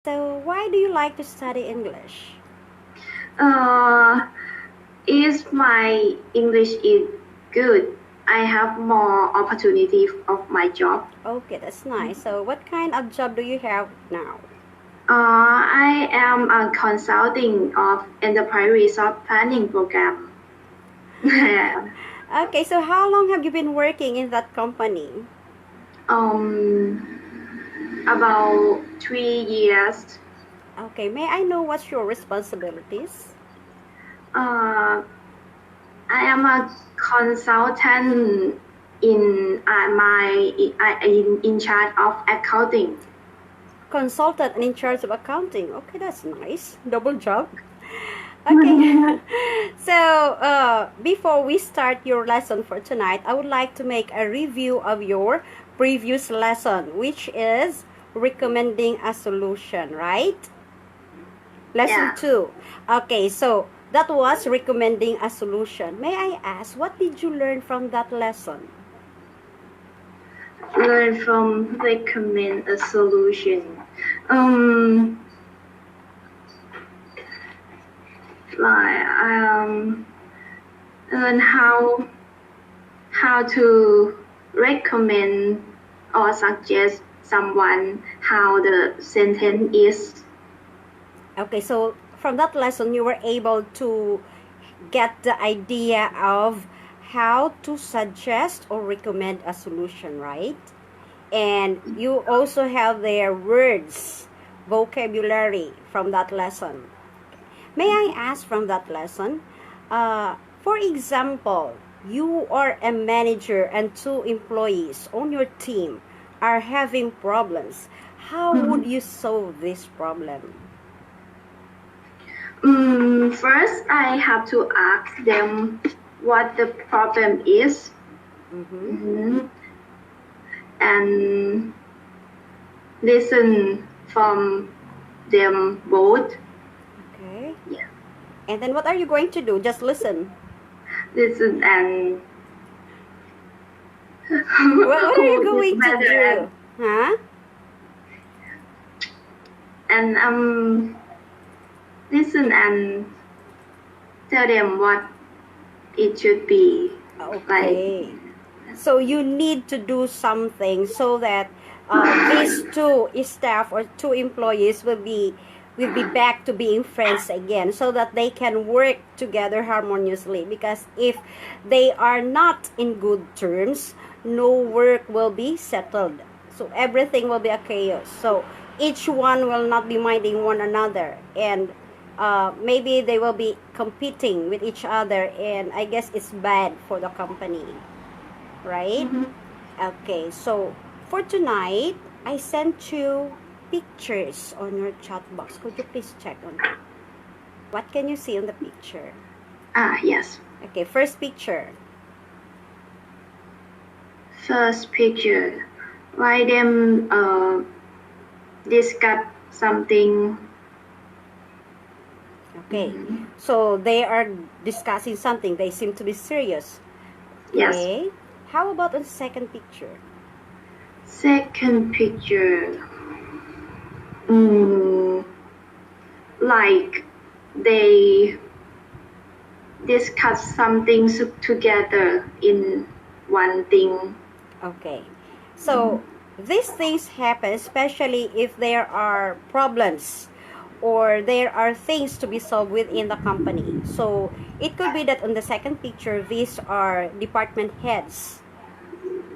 So, why do you like to study English? Uh, if my English is good, I have more opportunity of my job. Okay, that's nice. So, what kind of job do you have now? I am a consulting of enterprise resource planning program. Okay, so how long have you been working in that company? About 3 years. Okay, may I know what's your responsibilities? Uh, I am a consultant in in charge of accounting. Consultant and in charge of accounting. Okay, that's nice. Double job. Okay. So, before we start your lesson for tonight, I would like to make a review of your previous lesson, which is recommending a solution, right? Lesson Yeah. 2. Okay, so that was recommending a solution. May I ask, what did you learn from that lesson? Learn from recommend a solution. Um, like learn how to recommend or suggest someone how the sentence is. Okay, so from that lesson, you were able to get the idea of how to suggest or recommend a solution, right? And you also have their words, vocabulary from that lesson. May I ask from that lesson, for example, you are a manager and two employees on your team are having problems. How would you solve this problem? First, I have to ask them what the problem is. Mm-hmm. And listen from them both. Okay. Yeah. And then what are you going to do? Just listen. Listen and What are you who is going to better do? Huh? and listen and tell them what it should be. Like Okay. So you need to do something so that these two staff or two employees will be back to being friends again, so that they can work together harmoniously. Because if they are not in good terms, no work will be settled. So everything will be a chaos. So each one will not be minding one another, and maybe they will be competing with each other, and I guess it's bad for the company, right? Okay, so for tonight, I sent you pictures on your chat box. Could you please check on it? What can you see on the picture? yes. Okay, first picture. First picture. Why them discuss something. Okay, so they are discussing something. They seem to be serious. Yes. Okay, how about on the second picture? Second picture. Like they discuss something together in one thing. Okay, so these things happen especially if there are problems or there are things to be solved within the company. So it could be that on the second picture, these are department heads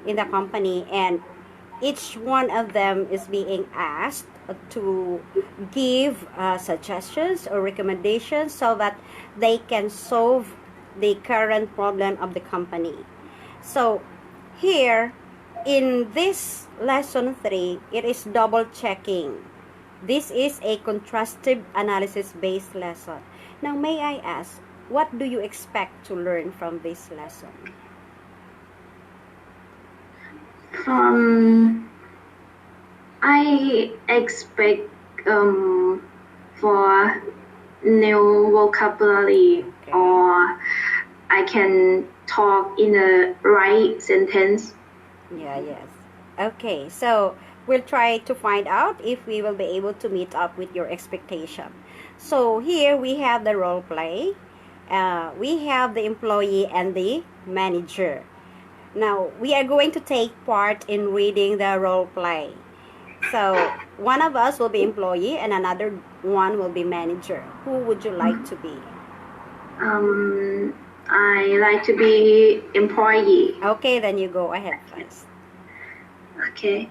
in the company, and each one of them is being asked to give suggestions or recommendations so that they can solve the current problem of the company. So here in this lesson 3, it is double checking. This is a contrastive analysis based lesson. Now, may I ask, what do you expect to learn from this lesson? I expect for new vocabulary, Okay. or I can talk in a right sentence. Yeah, yes. Okay, so we'll try to find out if we will be able to meet up with your expectation. So here we have the role play. We have the employee and the manager. Now, we are going to take part in reading the role play. So, one of us will be employee and another one will be manager. Who would you like to be? I like to be employee. Okay, then you go ahead first. Okay.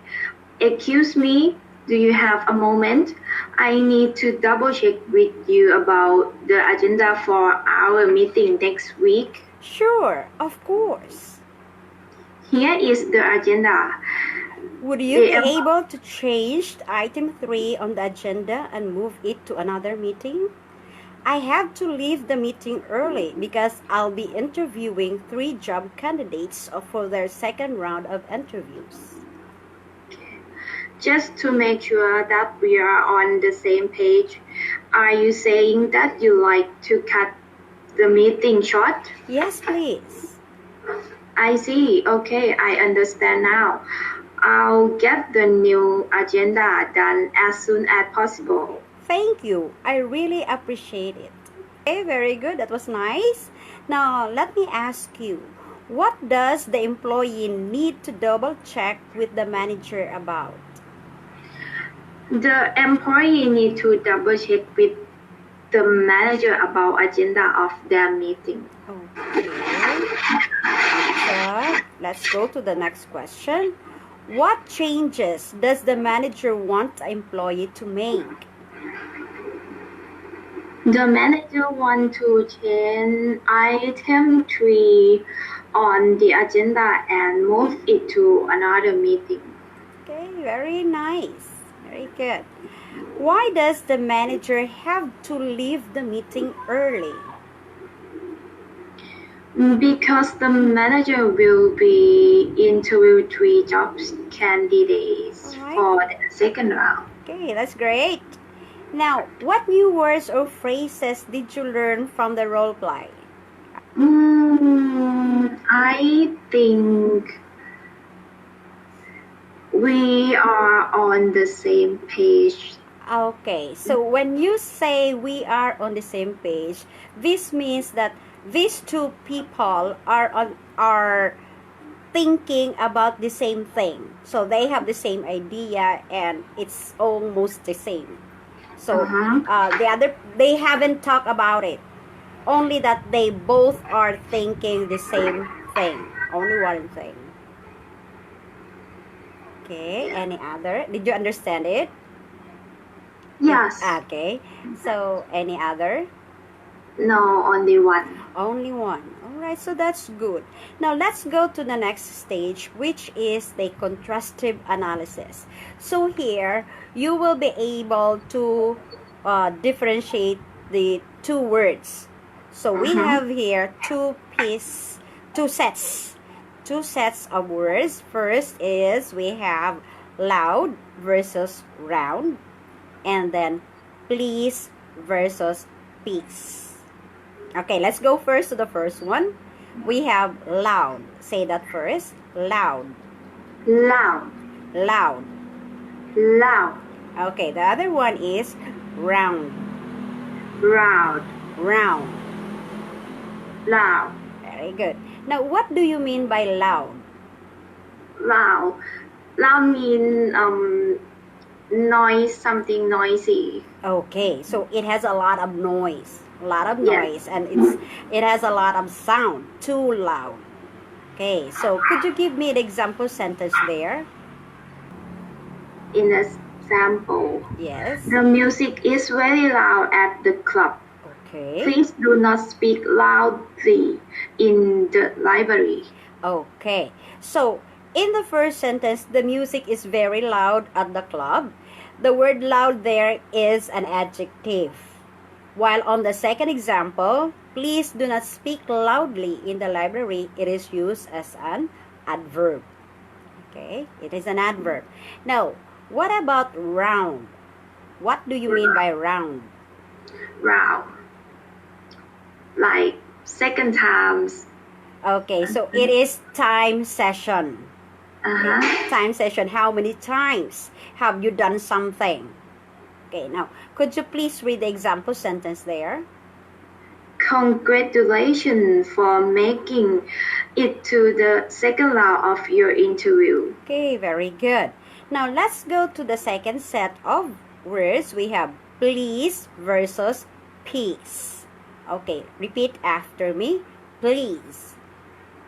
Excuse me, do you have a moment? I need to double check with you about the agenda for our meeting next week. Sure, of course. Here is the agenda. Would you be able to change item 3 on the agenda and move it to another meeting? I have to leave the meeting early because I'll be interviewing 3 job candidates for their second round of interviews. Just to make sure that we are on the same page, are you saying that you like to cut the meeting short? Yes, please. I see. Okay, I understand now. I'll get the new agenda done as soon as possible. Thank you. I really appreciate it. Okay, very good. That was nice. Now, let me ask you, what does the employee need to double check with the manager about? The employee need to double check with the manager about agenda of their meeting. Okay. Let's go to the next question. What changes does the manager want the employee to make? The manager want to change item 3 on the agenda and move it to another meeting. Okay, very nice. Very good. Why does the manager have to leave the meeting early? Because the manager will be interview 3 jobs candidates for the second round. Okay, that's great. Now, what new words or phrases did you learn from the role play? I think we are on the same page. Okay, so when you say we are on the same page, this means that these two people are thinking about the same thing. So they have the same idea and it's almost the same. So they haven't talked about it. Only that they both are thinking the same thing. Only one thing. Okay, any other? Did you understand it? Yes. Okay, so any other? No, only one. Only one. Alright, so that's good. Now let's go to the next stage, which is the contrastive analysis. So here, you will be able to differentiate the two words. So we have here two sets of words. First is we have loud versus round, and then please versus peace. Okay, let's go first to the first one. We have loud. Say that first. Loud. Loud. Loud. Loud. Okay, the other one is round. Round. Round. Loud. Very good. Now, what do you mean by loud? Loud. Loud means noise, something noisy. Okay, so it has a lot of noise. A lot of noise, and it has a lot of sound. Too loud. Okay, so could you give me an example sentence there? In example, yes. The music is very loud at the club. Okay. Please do not speak loudly in the library. Okay, so in the first sentence, the music is very loud at the club. The word loud there is an adjective. While on the second example, please do not speak loudly in the library, it is used as an adverb. Okay, it is an adverb. Now, what about round? What do you mean by round? Round. Like second times. Okay, so it is time session. Time session, how many times have you done something? Okay, now, could you please read the example sentence there? Congratulations for making it to the second round of your interview. Okay, very good. Now, let's go to the second set of words. We have please versus peace. Okay, repeat after me. Please.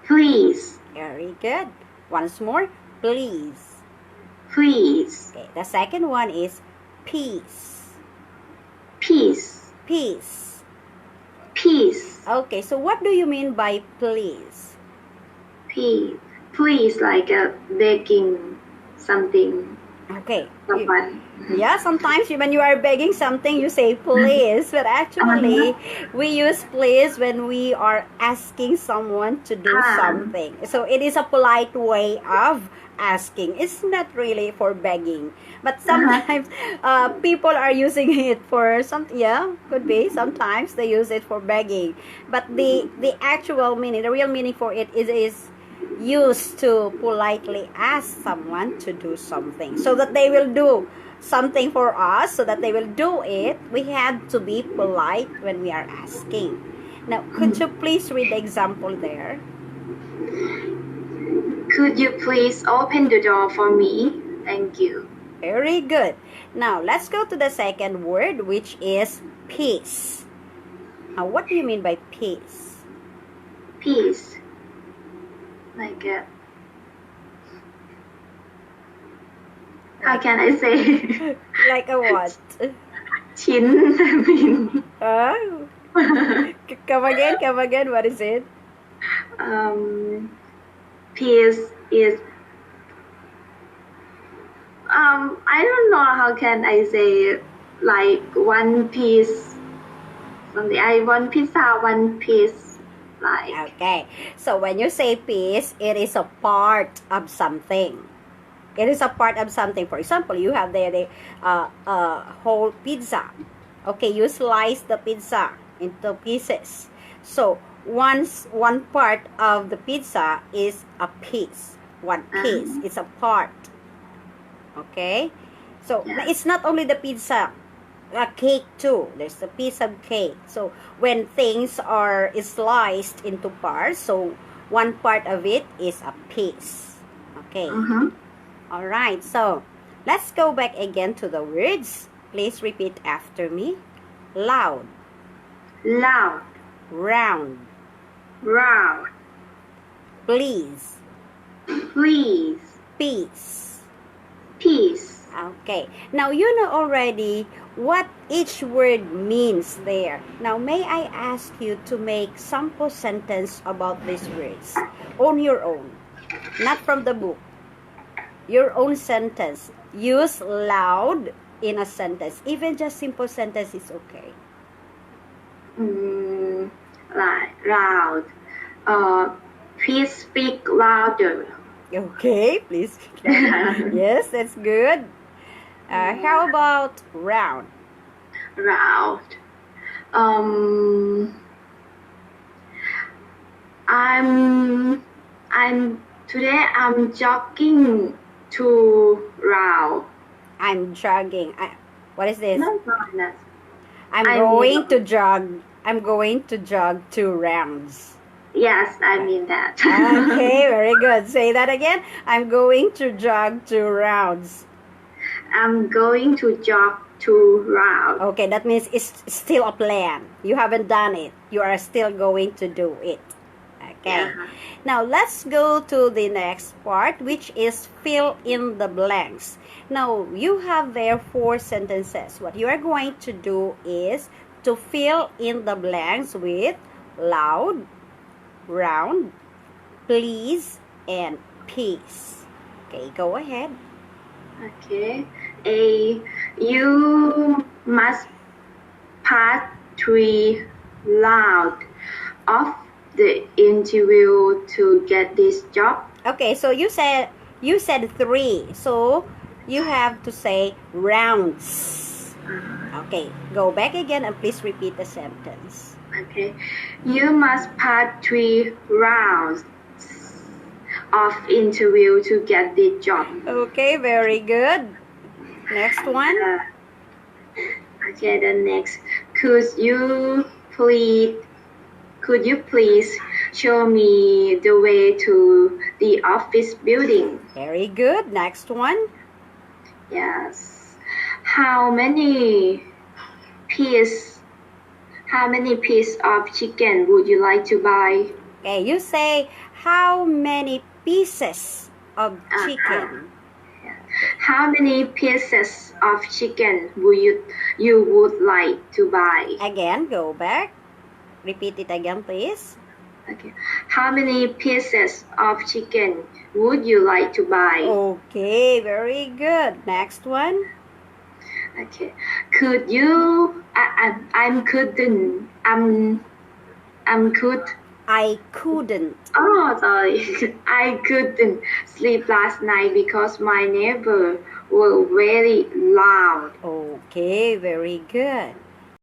Please. Very good. Once more. Please. Please. Okay, the second one is peace. Peace. Peace. Peace. Okay, so what do you mean by please? Please, like begging something. Okay. Someone. Yeah, sometimes when you are begging something, you say please. But actually, we use please when we are asking someone to do something. So it is a polite way of asking. It's not really for begging. But sometimes people are using it for something. Yeah, could be. Sometimes they use it for begging. But the actual meaning, the real meaning for it is used to politely ask someone to do something so that they will do something for us, so that they will do it. We have to be polite when we are asking. Now, could you please read the example there? Could you please open the door for me? Thank you. Very good. Now, let's go to the second word, which is peace. Now, what do you mean by peace? Peace. Like how can I say? Like a what? ชิ้น Oh. Come again. What is it? Peace is I don't know how can I say, like one piece something. I want pizza, one piece, like. Okay, so when you say piece, it is a part of something. It is a part of something. For example, you have the whole pizza. Okay, you slice the pizza into pieces. So one part of the pizza is a piece. One piece. It's a part. Okay, so it's not only the pizza, a cake too. There's a piece of cake. So when things are sliced into parts, so one part of it is a piece. Okay. All right, so let's go back again to the words. Please repeat after me. Loud. Loud. Round. Round. Please. Please. Peace. Peace. Okay, now you know already what each word means there. Now may I ask you to make sample sentence about these words on your own, not from the book. Your own sentence. Use loud in a sentence. Even just simple sentence is okay. Like loud. Please speak louder. Okay, please. Yes, that's good. How about round? Round. Today I'm jogging to round. I'm jogging. What is this? No. I'm going to jog. I'm going to jog 2 rounds. Yes, I mean that. Okay, very good. Say that again. I'm going to jog 2 rounds. I'm going to jog 2 rounds. Okay, that means it's still a plan. You haven't done it. You are still going to do it. Okay. Now, let's go to the next part, which is fill in the blanks. Now, you have there 4 sentences. What you are going to do is to fill in the blanks with loud, round, please, and peace. Okay, go ahead. Okay. You must pass 3 rounds of the interview to get this job. Okay, so you said 3. So you have to say rounds. Okay, go back again and please repeat the sentence. Okay. You must pass 3 rounds of interview to get the job. Okay, very good. Next one. Okay, the next. Could you please could you please show me the way to the office building? Very good. Next one. Yes. How many piece of chicken would you like to buy? Okay, you say how many pieces of chicken? How many pieces of chicken you would like to buy? Again, go back. Repeat it again, please. Okay. How many pieces of chicken would you like to buy? Okay, very good. Next one. Okay. Could you? I'm couldn't. I'm could. I couldn't. Oh, sorry. I couldn't sleep last night because my neighbor were very loud. Okay, very good.